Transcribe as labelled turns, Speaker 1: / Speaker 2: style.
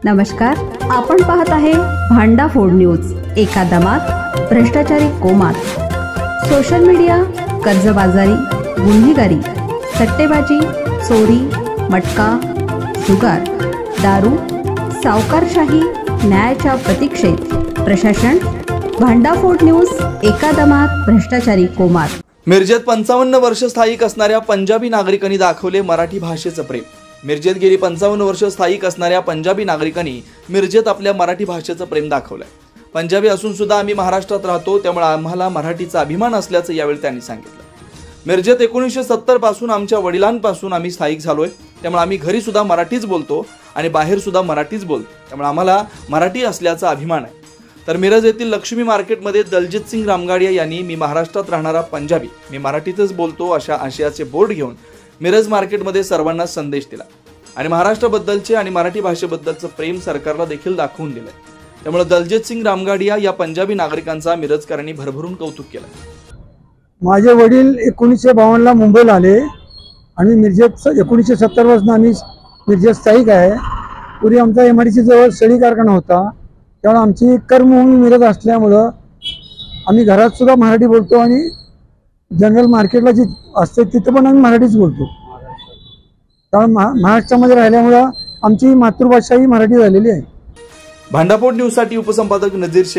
Speaker 1: नमस्कार, आपण पाहत आहे भांडाफोड न्यूज। एका दमात भ्रष्टाचारी कोमात, सोशल मीडिया, कर्जबाजारी, गुन्हेगारी, सट्टेबाजी, चोरी, मटका, जुगार, दारू, सावकारशाही, न्यायाच्या प्रतीक्षेत प्रशासन। भांडाफोड न्यूज, एका दमात भ्रष्टाचारी कोमात।
Speaker 2: मिरजेत 55 वर्ष स्थायिक असणाऱ्या पंजाबी नागरिकांनी दाखवले मराठी भाषेचं प्रेम। मिरजेत गेली 55 वर्ष स्थायिक असणाऱ्या पंजाबी नागरिकांनी मिरजेत आपल्या मराठी भाषेचं प्रेम दाखवलंय। पंजाबी असून सुद्धा आम्ही महाराष्ट्रात राहतो, त्यामुळे आम्हाला मराठीचा अभिमान असल्याचं यावेळी त्यांनी सांगितलं। मिरजेत 1970 पासून आमच्या वडिलांपासून आम्ही स्थायिक झालोय, त्यामुळे आम्ही घरी सुद्धा मराठीच बोलतो आणि बाहेर सुद्धा मराठीच बोलतो, त्यामुळे आम्हाला मराठी असल्याचा अभिमान आहे। तर मिरज येथील लक्ष्मी मार्केटमध्ये दलजीत सिंग रामगाडिया यांनी मी महाराष्ट्रात राहणारा पंजाबी, मी मराठीतच बोलतो अशा आशयाचे बोर्ड घेऊन मिरज मार्केटमध्ये सर्वांना संदेश दिला आणि महाराष्ट्राबद्दलचे आणि मराठी भाषेबद्दलचं प्रेम सरकारला देखील दाखवून दिलंय। त्यामुळे दलजीत सिंग रामगाडिया या पंजाबी नागरिकांचा मिरजकरांनी भरभरून कौतुक केलं।
Speaker 3: माझे वडील 1952 ला मुंबईला आले आणि मिरजेत 1970 पासून आम्ही मिरजेत स्थायिक आहे। पूर्वी आमचा एमआयडीसी जवळ सळी कारखाना होता, त्यामुळे आमची कर्मभूमी मिरज असल्यामुळं आम्ही घरात सुद्धा मराठी बोलतो आणि जनरल मार्केटला जी असते तिथं पण आम्ही मराठीच बोलतो। त्यामुळे महाराष्ट्रामध्ये राहिल्यामुळं आमची मातृभाषा ही मराठी झालेली आहे।
Speaker 2: भांडाफोड न्यूजसाठी उपसंपादक नजीर